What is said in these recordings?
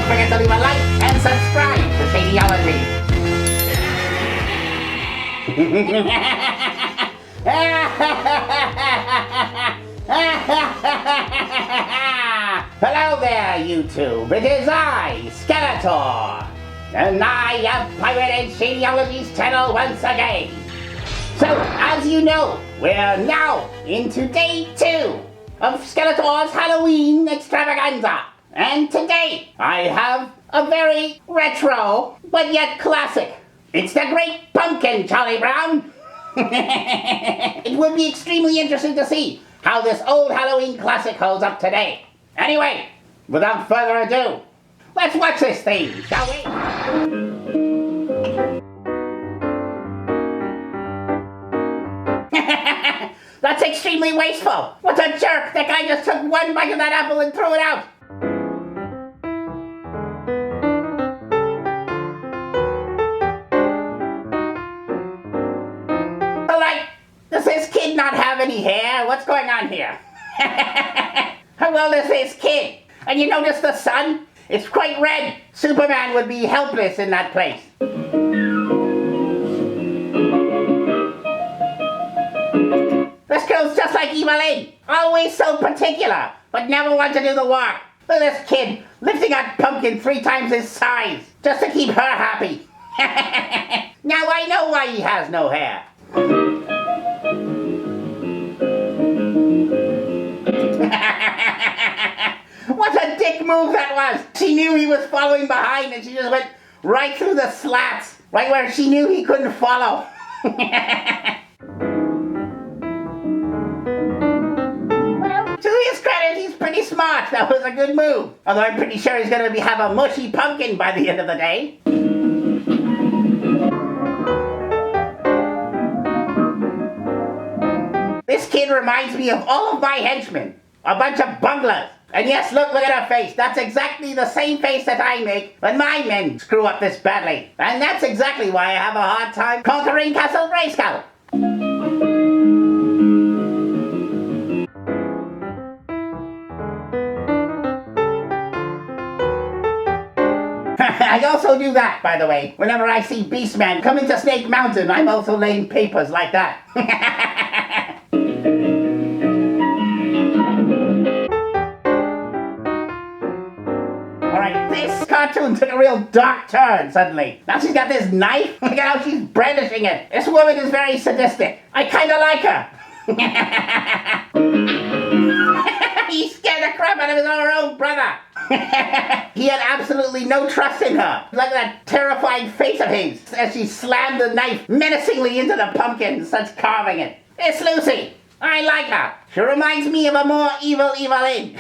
forget to leave a like and subscribe to Shadyology. Hello there, YouTube. It is I, Skeletor. And I have pirated Shadyology's channel once again. So, as you know, we're now into day 2 of Skeletor's Halloween extravaganza. And today, I have a very retro, but yet classic. It's the Great Pumpkin, Charlie Brown. It would be extremely interesting to see how this old Halloween classic holds up today. Anyway, without further ado, let's watch this thing, shall we? That's extremely wasteful. What a jerk! That guy just took one bite of that apple and threw it out. Does this kid not have any hair? What's going on here? How well does this kid? And you notice the sun? It's quite red. Superman would be helpless in that place. This girl's just like Evelyn. Always so particular, but never want to do the work. Look at this kid lifting a pumpkin 3 times his size just to keep her happy. Now I know why he has no hair. What a dick move that was! She knew he was following behind and she just went right through the slats, right where she knew he couldn't follow. Well, to his credit, he's pretty smart. That was a good move. Although I'm pretty sure he's going to have a mushy pumpkin by the end of the day. This kid reminds me of all of my henchmen. A bunch of bunglers. And yes, look at her face. That's exactly the same face that I make when my men screw up this badly. And that's exactly why I have a hard time conquering Castle Grayskull. I also do that, by the way. Whenever I see Beastman come into Snake Mountain, I'm also laying papers like that. Alright, this cartoon took a real dark turn suddenly. Now she's got this knife. Look at how she's brandishing it. This woman is very sadistic. I kinda like her. He scared the crap out of his own brother. He had absolutely no trust in her. Look at that terrifying face of his as she slammed the knife menacingly into the pumpkin and starts carving it. It's Lucy. I like her. She reminds me of a more evil Evelyn.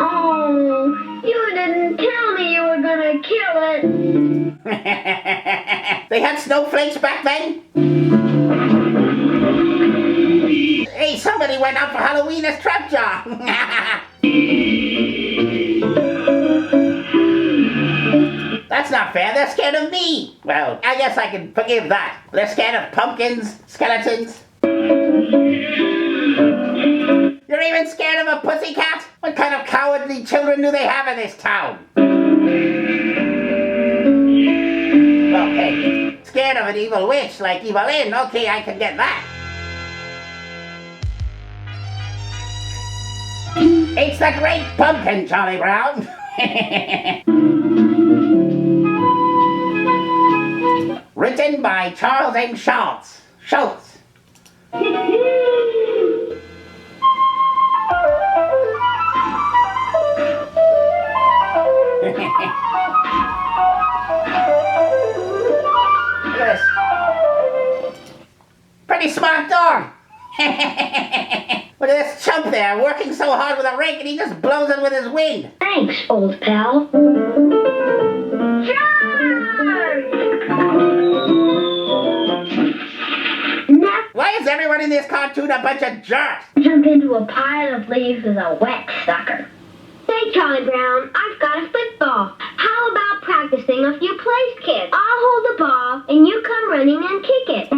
Oh, you didn't tell me you were gonna kill it. They had snowflakes back then? Hey, somebody went out for Halloween as Trapjaw. That's not fair. They're scared of me. Well, I guess I can forgive that. They're scared of pumpkins, skeletons. You're even scared of a pussycat? What kind of cowardly children do they have in this town? Okay, scared of an evil witch like Evelyn. Okay, I can get that. It's the Great Pumpkin, Charlie Brown. Written by Charles M. Schultz. Look at this. Pretty smart dog. Look at this chump there, working so hard with a rake and he just blows it with his wind. Thanks, old pal. Charge! Why is everyone in this cartoon a bunch of jerks? Jump into a pile of leaves with a wet sucker. Hey, Charlie Brown, I've got a football. How about practicing a few place kicks? I'll hold the ball, and you come running and kick it.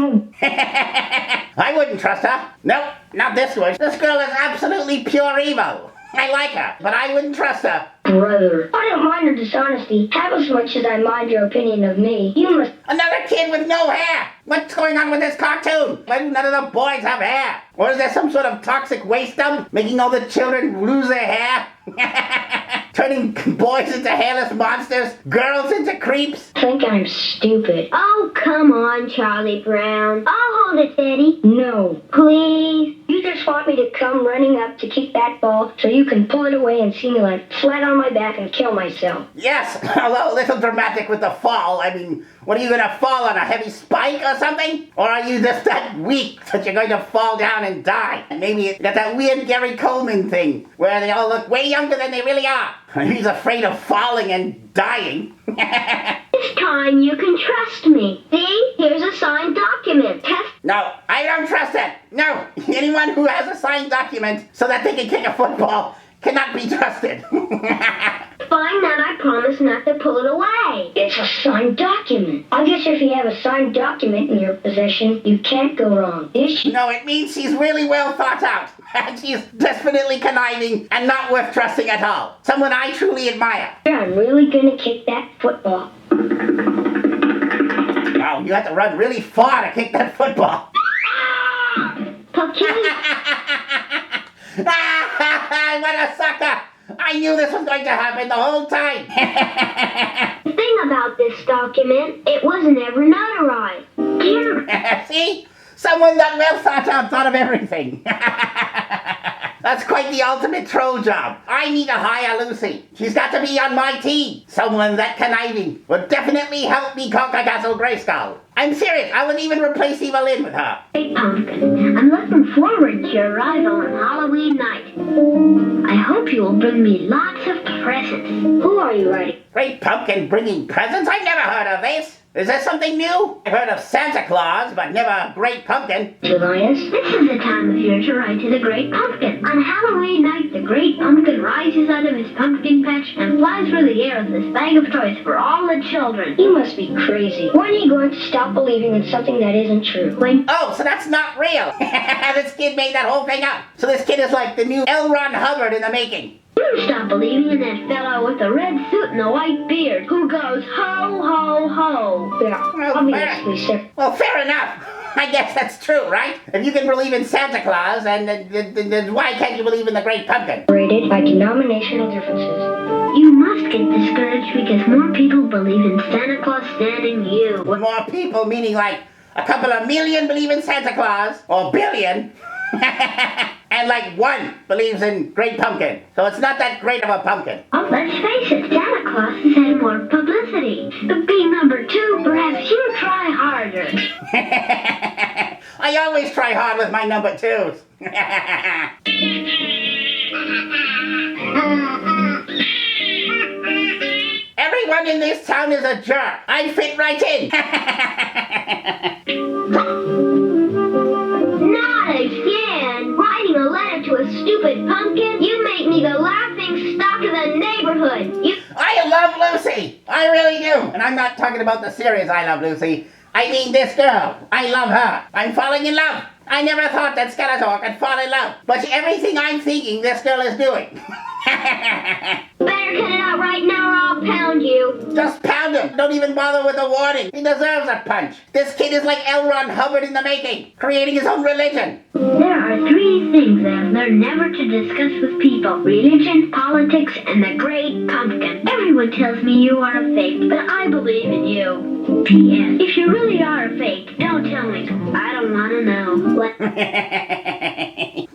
I wouldn't trust her. Nope, not this one. This girl is absolutely pure evil. I like her, but I wouldn't trust her. Brother, I don't mind your dishonesty half as much as I mind your opinion of me. You must... Another kid with no hair! What's going on with this cartoon? Why do none of the boys have hair? Or is there some sort of toxic waste dump making all the children lose their hair? Turning boys into hairless monsters, girls into creeps? I think I'm stupid. Oh, come on, Charlie Brown. I'll hold it, Eddie. No. Please? You just want me to come running up to kick that ball so you can pull it away and see me land flat on my back and kill myself. Yes, although a little dramatic with the fall. I mean, what are you gonna fall on, a heavy spike or something? Or are you just that weak that you're going to fall down and die? Maybe you got that weird Gary Coleman thing where they all look way younger than they really are. He's afraid of falling and dying. This time you can trust me. See? Here's a signed document. Test. No, I don't trust it. No, anyone who has a signed document so that they can kick a football cannot be trusted. Fine, then I promise not to pull it away. It's a signed document. I guess if you have a signed document in your possession, you can't go wrong. No, it means she's really well thought out. And she's desperately conniving and not worth trusting at all. Someone I truly admire. I'm really gonna kick that football. Wow, you have to run really far to kick that football. What a sucker! I knew this was going to happen the whole time. The thing about this document, it wasn't ever notarized. See? Someone that well thought out thought of everything. That's quite the ultimate troll job. I need to hire Lucy. She's got to be on my team. Someone that conniving would definitely help me conquer Castle Grayskull. I'm serious. I would even replace Evelyn with her. Hey, Pumpkin. I'm looking forward to your arrival on Halloween night. I hope you will bring me lots of presents. Who are you writing? Great Pumpkin bringing presents? I've never heard of this. Is that something new? I've heard of Santa Claus, but never Great Pumpkin. Julius, this is the time of year to write to the Great Pumpkin. On Halloween night, the Great Pumpkin rises out of his pumpkin patch and flies through the air with this bag of toys for all the children. You must be crazy. When are you going to stop believing in something that isn't true? When... Oh, so that's not real. This kid made that whole thing up. So this kid is like the new L. Ron Hubbard in the making. You stop believing in that fellow with the red suit and the white beard who goes ho, ho, ho. Yeah, Well, obviously, sir. Well, fair enough. I guess that's true, right? If you can believe in Santa Claus, then why can't you believe in the Great Pumpkin? Rated by denominational differences. You must get discouraged because more people believe in Santa Claus than in you. More people, meaning like a couple of million believe in Santa Claus, or billion, and like one believes in Great Pumpkin. So it's not that great of a pumpkin. Oh, let's face it, Santa Claus has had more publicity. But being number two, perhaps you try harder. I always try hard with my number twos. Everyone in this town is a jerk. I fit right in. Not again! Writing a letter to a stupid pumpkin? You make me the laughing stock of the neighborhood. I love Lucy. I really do. And I'm not talking about the series I Love Lucy. I mean this girl. I love her. I'm falling in love. I never thought that Skeletor could fall in love. But everything I'm thinking, this girl is doing. Better cut it out right now or I'll pound you. Just pound him. Don't even bother with a warning. He deserves a punch. This kid is like L. Ron Hubbard in the making, creating his own religion. There are three things that I've learned never to discuss with people. Religion, politics, and the Great Pumpkin. Everyone tells me you are a fake, but I believe in you. P.S. If you really are a fake, don't tell me. I don't want to know. What?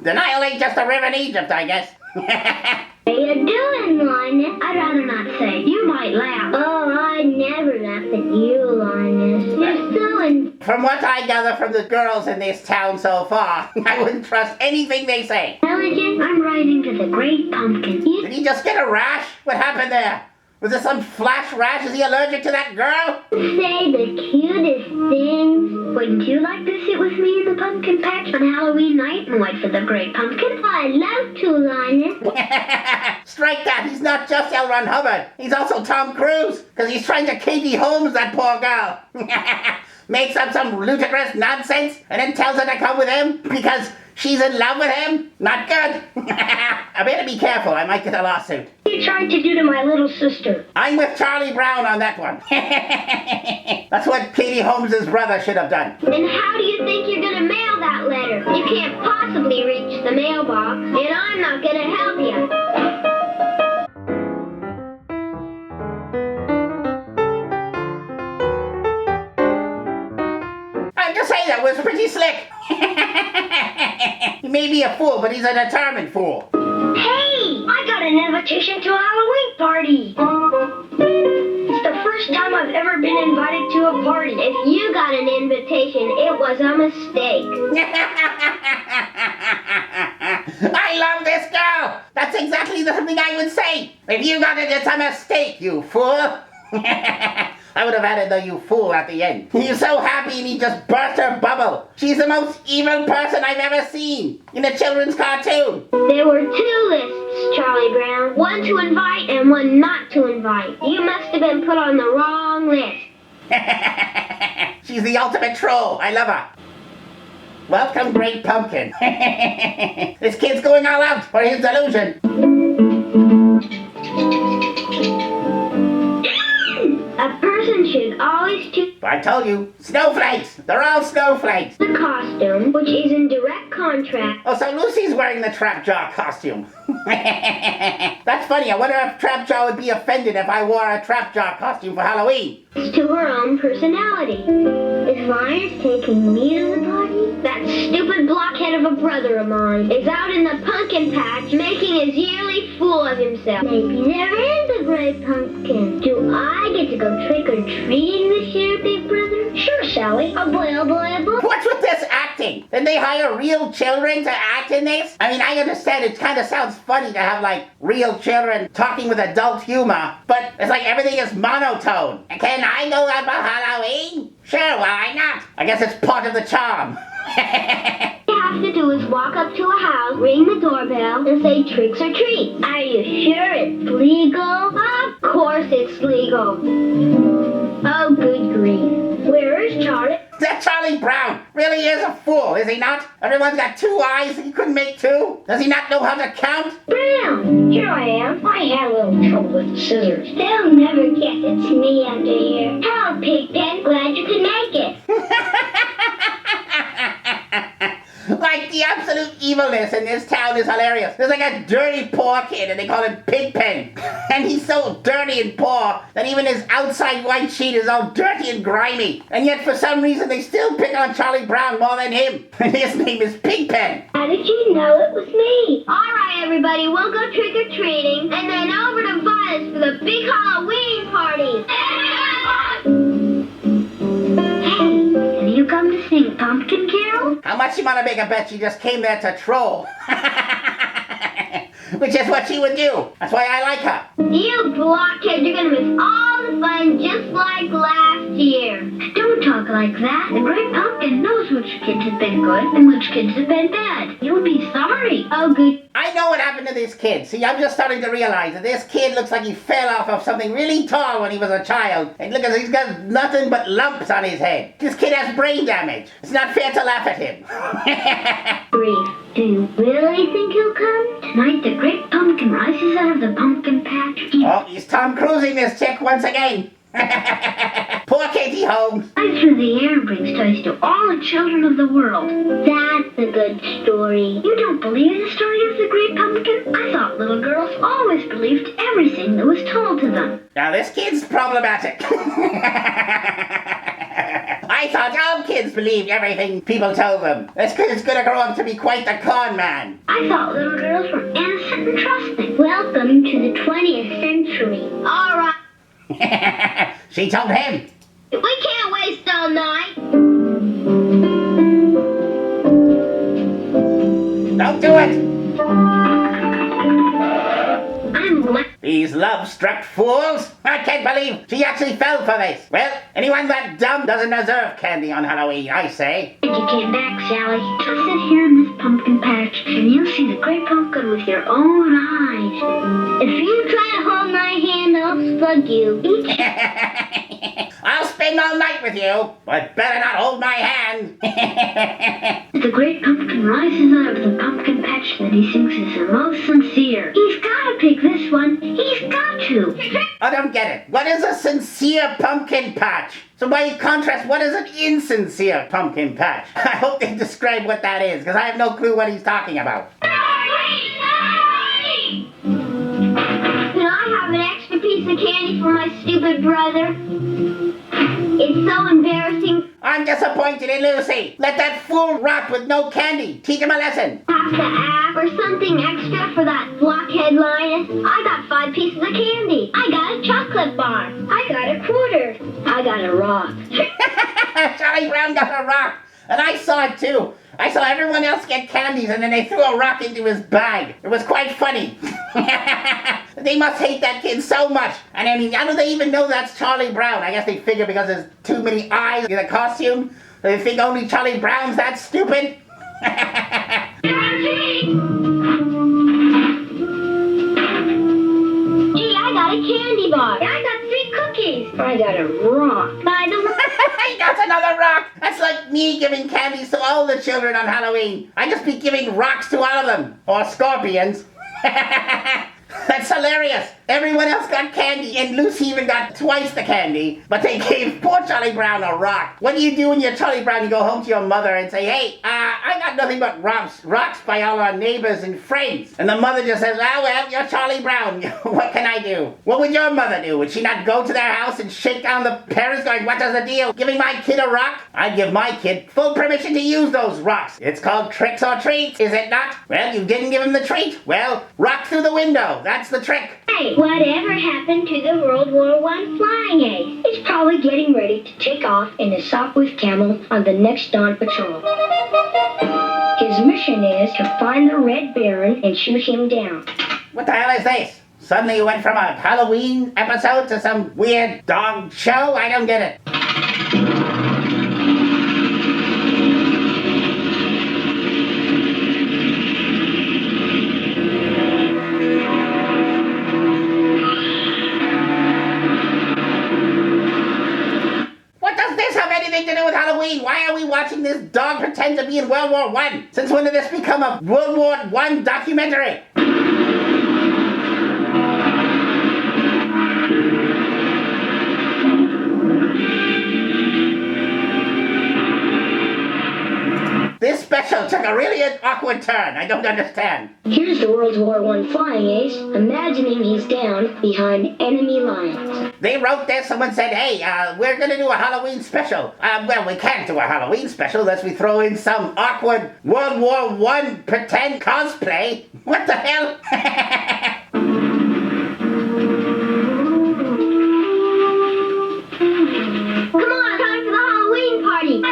Denial ain't just a river in Egypt, I guess. How you doing, Linus? I'd rather not say. You might laugh. Oh, I never laugh at you, Linus. You're so From what I gather from the girls in this town so far, I wouldn't trust anything they say. intelligent. I'm writing to the Great Pumpkin. Did he just get a rash? What happened there? Was there some flash rash? Is he allergic to that girl? Say the cutest things. Wouldn't you like to sit with me in the pumpkin patch on Halloween night and wait for the great pumpkin? I'd love to, Linus. Strike that. He's not just L. Ron Hubbard. He's also Tom Cruise. Because he's trying to Katie Holmes that poor girl. Makes up some ludicrous nonsense and then tells her to come with him because she's in love with him? Not good. I better be careful. I might get a lawsuit. What you tried to do to my little sister? I'm with Charlie Brown on that one. That's what Katie Holmes' brother should have done. And how do you think you're gonna mail that letter? You can't possibly reach the mailbox, and I'm not gonna help you. I'm just saying that was pretty slick. He may be a fool, but he's a determined fool. Hey! I got an invitation to a Halloween party! It's the first time I've ever been invited to a party. If you got an invitation, it was a mistake. I love this girl! That's exactly the thing I would say! If you got it, it's a mistake, you fool! I would have added the you fool at the end. He's so happy and he just burst her bubble. She's the most evil person I've ever seen in a children's cartoon. There were 2 lists, Charlie Brown. One to invite and one not to invite. You must have been put on the wrong list. She's the ultimate troll. I love her. Welcome, Great Pumpkin. This kid's going all out for his delusion. A person should always choose I told you, snowflakes. They're all snowflakes. the costume, which is in direct contrast Oh, so Lucy's wearing the Trapjaw costume. That's funny. I wonder if Trapjaw would be offended if I wore a Trapjaw costume for Halloween. to her own personality. Is Linus taking me to the party? That stupid blockhead of a brother of mine is out in the pumpkin patch making his yearly fool of himself. Maybe there is a great pumpkin. Do I get to go trick-or-treating this year, big brother? Sure, Sally. A boy, a boy, a boy. What's with this acting? Did they hire real children to act in this? I mean, I understand it kind of sounds funny to have, like, real children talking with adult humor, but it's like everything is monotone. Can I go out for Halloween? Sure, why not? I guess it's part of the charm. All you have to do is walk up to a house, ring the doorbell, and say tricks or treat. Are you sure it's legal? Of course it's legal. Oh, good grief. Where is Charlie? That Charlie Brown really is a fool, is he not? Everyone's got 2 eyes, he couldn't make 2? Does he not know how to count? Brown, here I am. I had a little trouble with the scissors. They'll never guess it's me under here. Hello, Pigpen. Glad you could make it. Like, the absolute evilness in this town is hilarious. There's like a dirty poor kid and they call him Pigpen. And he's so dirty and poor that even his outside white sheet is all dirty and grimy. And yet for some reason they still pick on Charlie Brown more than him. And his name is Pigpen. How did you know it was me? All right, everybody, we'll go trick-or-treating and then over to Violet's for the big Halloween party. Hey, have you come to sing Pumpkin Carol? How much you want to make a bet she just came there to troll? Which is what she would do. That's why I like her. You blockhead, you're gonna miss all the fun just like last year. Don't talk like that. The Great Pumpkin knows which kids have been good and which kids have been bad. You'll be sorry. Oh, good. I know what happened to this kid. See, I'm just starting to realize that this kid looks like he fell off of something really tall when he was a child. And look, he's got nothing but lumps on his head. This kid has brain damage. It's not fair to laugh at him. Grief. Do you really think he'll come? Tonight the Great Pumpkin rises out of the pumpkin patch. Oh, he's Tom Cruising this chick once again. Poor Katie Holmes. Flies through the air and brings toys to all the children of the world. That's a good story. You don't believe the story of the Great Pumpkin? I thought little girls always believed everything that was told to them. Now this kid's problematic. I thought all kids believed everything people told them. This kid's gonna grow up to be quite the con man. I thought little girls were innocent and trusting. Welcome to the 20th century. All right. She told him. We can't waste all night. Don't do it. I'm These love-struck fools! I can't believe she actually fell for this. Well, anyone that dumb doesn't deserve candy on Halloween, I say. You came back, Sally. Just sit here in this pumpkin patch, and you'll see the great pumpkin with your own eyes. If you try to hold my hand, I'll slug you. I'll spend all night with you, but better not hold my hand. The great pumpkin rises out of the pumpkin patch that he thinks is the most sincere. He's gotta pick this one. He's got to. I don't get it. What is a sincere pumpkin patch? So by contrast, what is an insincere pumpkin patch? I hope they describe what that is, because I have no clue what he's talking about. Can I have an extra piece of candy for my stupid brother? It's so embarrassing. I'm disappointed in Lucy. Let that fool rot with no candy. Teach him a lesson. Have to ask for something extra for that blockhead Linus. I got 5 pieces of candy. I got a chocolate bar. I got a quarter. I got a rock. Charlie Brown got a rock. And I saw it too. I saw everyone else get candies and then they threw a rock into his bag. It was quite funny. They must hate that kid so much. And I mean, how do they even know that's Charlie Brown? I guess they figure because there's too many eyes in the costume. They think only Charlie Brown's that stupid. Gee, I got a candy bar. I got 3 cookies. I got a rock. By the way, He got another rock. That's like me giving candies to all the children on Halloween. I just be giving rocks to all of them. Or scorpions. That's hilarious. Everyone else got candy, and Lucy even got twice the candy, but they gave poor Charlie Brown a rock. What do you do when you're Charlie Brown? You go home to your mother and say, hey, I got nothing but rocks by all our neighbors and friends. And the mother just says, oh, well, you're Charlie Brown. What can I do? What would your mother do? Would she not go to their house and shake down the parents going, what does the deal? Giving my kid a rock? I'd give my kid full permission to use those rocks. It's called tricks or treats, is it not? Well, you didn't give him the treat. Well, rock through the window. That's the trick. hey, whatever happened to the World War I flying ace? He's probably getting ready to take off in a Sopwith Camel on the next dawn patrol. His mission is to find the Red Baron and shoot him down. What the hell is this? Suddenly you went from a Halloween episode to some weird dog show? I don't get it. What does this have anything to do with Halloween? Why are we watching this dog pretend to be in World War I? Since when did this become a World War I documentary? This special took a really awkward turn. I don't understand. Here's the World War I flying ace, imagining he's down behind enemy lines. They wrote this, someone said, hey, we're going to do a Halloween special. Well, we can't do a Halloween special unless we throw in some awkward World War I pretend cosplay. What the hell? Come on, time for the Halloween party!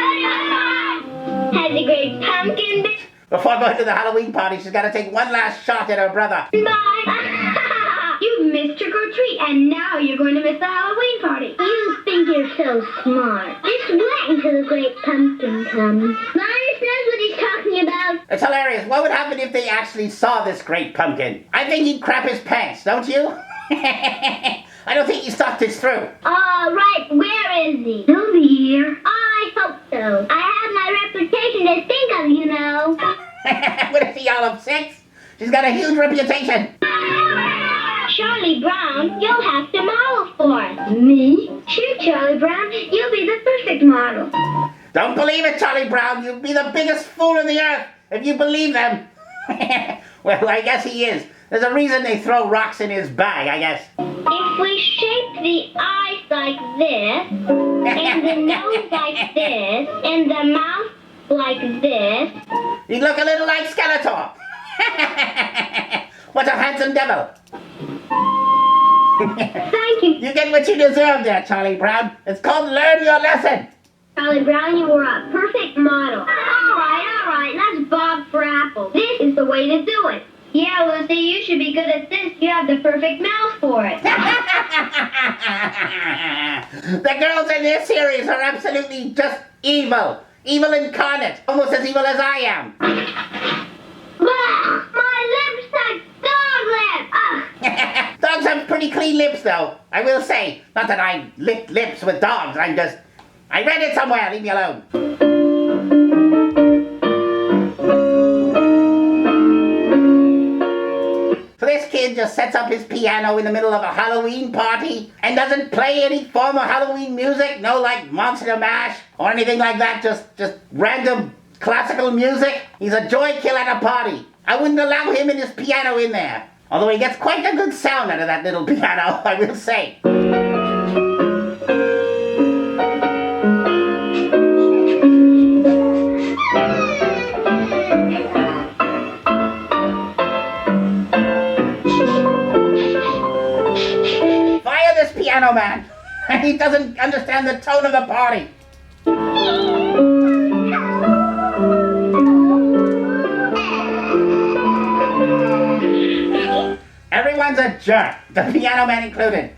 Has a great pumpkin. Before going to the Halloween party, she's got to take one last shot at her brother. Bye! You've missed trick or treat, and now you're going to miss the Halloween party. You think you're so smart. Just wait until the great pumpkin comes. Linus knows what he's talking about. It's hilarious. What would happen if they actually saw this great pumpkin? I think he'd crap his pants, don't you? I don't think he's thought this through. Right, where is he? He'll be here. I hope so. I have my reputation to think of, you know. What is he, all of 6? She's got a huge reputation. Charlie Brown, you'll have to model for us. Me? Sure, Charlie Brown. You'll be the perfect model. Don't believe it, Charlie Brown. You'd be the biggest fool in the earth if you believe them. Well, I guess he is. There's a reason they throw rocks in his bag, I guess. If we shape the eyes like this, and the nose like this, and the mouth like this... He'd look a little like Skeletor. What a handsome devil. Thank you. You get what you deserve there, Charlie Brown. It's called learn your lesson. Charlie Brown, you were a perfect model. All right, let's bob for apples. This is the way to do it. Yeah, Lucy, you should be good at this. You have the perfect mouth for it. The girls in this series are absolutely just evil. Evil incarnate. Almost as evil as I am. My lips like dog lip. Dogs have pretty clean lips, though. I will say. Not that I lick lips with dogs. I read it somewhere. Leave me alone. So this kid just sets up his piano in the middle of a Halloween party and doesn't play any form of Halloween music. No, like Monster Mash or anything like that. Just random classical music. He's a joy kill at a party. I wouldn't allow him and his piano in there. Although he gets quite a good sound out of that little piano, I will say. Fire this piano man! He doesn't understand the tone of the party. Everyone's a jerk, the piano man included.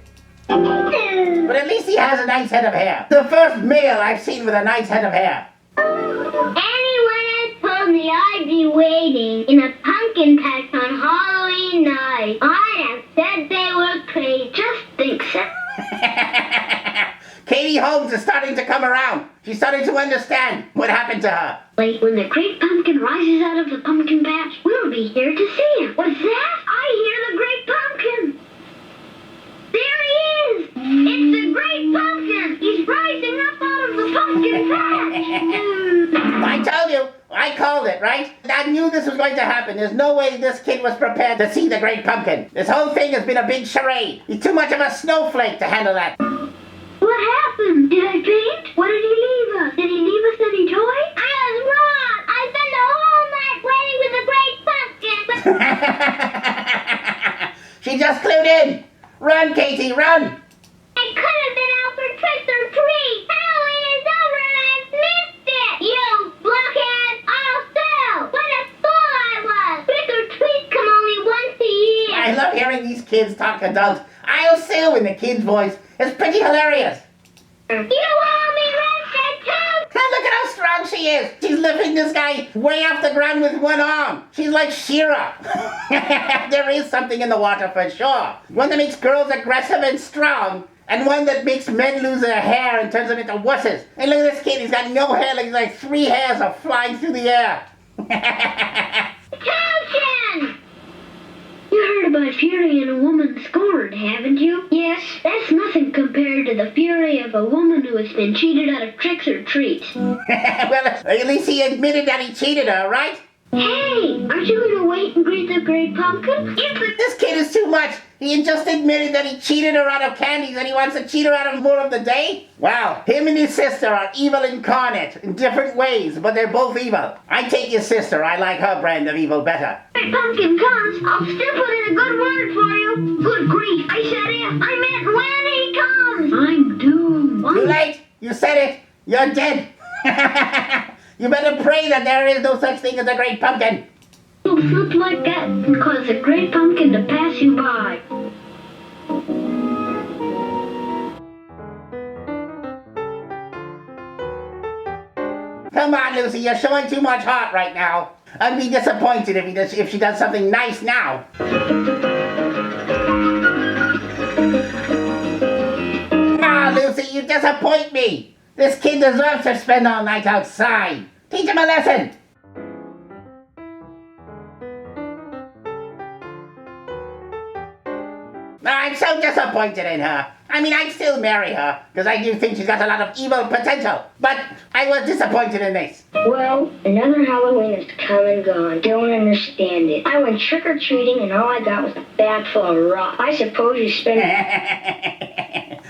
But at least he has a nice head of hair. The first male I've seen with a nice head of hair. Anyone had told me I'd be waiting in a pumpkin patch on Halloween night, I'd have said they were crazy. Just think so. Katie Holmes is starting to come around. She's starting to understand what happened to her. Like when the great pumpkin rises out of the pumpkin patch, we'll be here to see him. What's that? I hear the great pumpkin. There he is. It's the great pumpkin. He's rising up out of the pumpkin patch. I told you. I called it, right? I knew this was going to happen. There's no way this kid was prepared to see the great pumpkin. This whole thing has been a big charade. He's too much of a snowflake to handle that. What happened? Did I faint? What did he leave us? Did he leave us any toys? I was wrong. I spent the whole night waiting with the great pumpkin. She just clued in. Run, Katie, run. I could have been out for trick or treat. Halloween is over and I missed it. You blockhead. Also, what a fool I was. Trick or treats come only once a year. I love hearing these kids talk adult. I'll sue in the kid's voice. It's pretty hilarious. You owe me restitution. Look at how strong she is. She's lifting this guy way off the ground with one arm. She's like She-Ra. There is something in the water for sure. One that makes girls aggressive and strong, and one that makes men lose their hair and turns them into wusses. And look at this kid. He's got no hair. Like 3 hairs are flying through the air. Attention! You heard about fury in a woman scorned, haven't you? Yes. That's nothing compared to the fury of a woman who has been cheated out of tricks or treats. Well, at least he admitted that he cheated her, right? Hey, aren't you going to wait and greet the great pumpkin? This kid is too much. He just admitted that he cheated her out of candies and he wants to cheat her out of more of the day? Wow, him and his sister are evil incarnate in different ways, but they're both evil. I take his sister. I like her brand of evil better. Great pumpkin comes, I'll still put in a good word for you. Good grief, I said if. I meant when he comes. I'm doomed. Too late. You said it. You're dead. You better pray that there is no such thing as a great pumpkin. You'll flip like that and cause a great pumpkin to pass you by. Come on, Lucy, you're showing too much heart right now. I'd be disappointed if she does something nice now. Ah, Lucy, you disappoint me. This kid deserves to spend all night outside. Teach him a lesson. I'm so disappointed in her. I mean, I'd still marry her, because I do think she's got a lot of evil potential. But I was disappointed in this. Well, another Halloween has come and gone. Don't understand it. I went trick-or-treating and all I got was a bag full of rocks. I suppose you spent...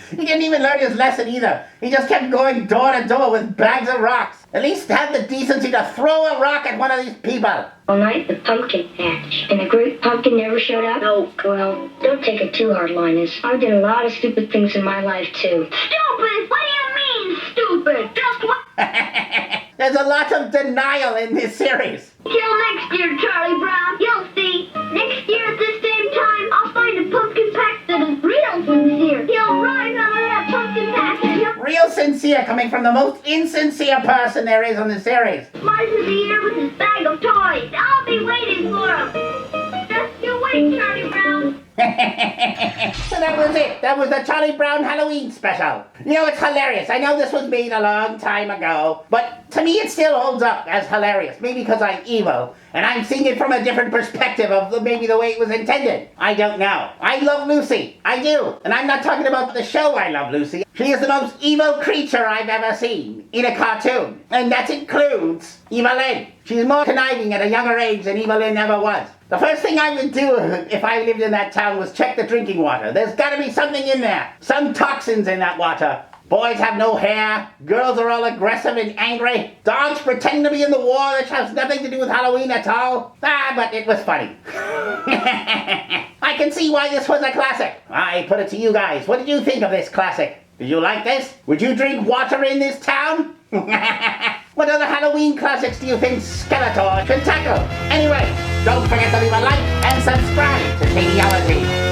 He didn't even learn his lesson either. He just kept going door to door with bags of rocks. At least have the decency to throw a rock at one of these people. All night, the pumpkin patch. And the great pumpkin never showed up? No. Well, don't take it too hard, Linus. I've done a lot of stupid things in my life, too. Stupid? What do you mean, stupid? Just what? There's a lot of denial in this series. Till next year, Charlie Brown. You'll see. insincere coming from the most insincere person there is on the series. Mars is here with his bag of toys. I'll be waiting for him. Just you wait, Charlie Brown. So that was it. That was the Charlie Brown Halloween special. You know, it's hilarious. I know this was made a long time ago, but to me it still holds up as hilarious. Maybe because I'm evil, and I'm seeing it from a different perspective of maybe the way it was intended. I don't know. I love Lucy. I do. And I'm not talking about the show I Love Lucy. She is the most evil creature I've ever seen in a cartoon. And that includes Evelyn. She's more conniving at a younger age than Evelyn ever was. The first thing I would do if I lived in that town was check the drinking water. There's got to be something in there. Some toxins in that water. Boys have no hair. Girls are all aggressive and angry. Dogs pretend to be in the war, which has nothing to do with Halloween at all. But it was funny. I can see why this was a classic. I put it to you guys. What did you think of this classic? Did you like this? Would you drink water in this town? What other Halloween classics do you think Skeletor should tackle? Anyway, don't forget to leave a like and subscribe to Mythology.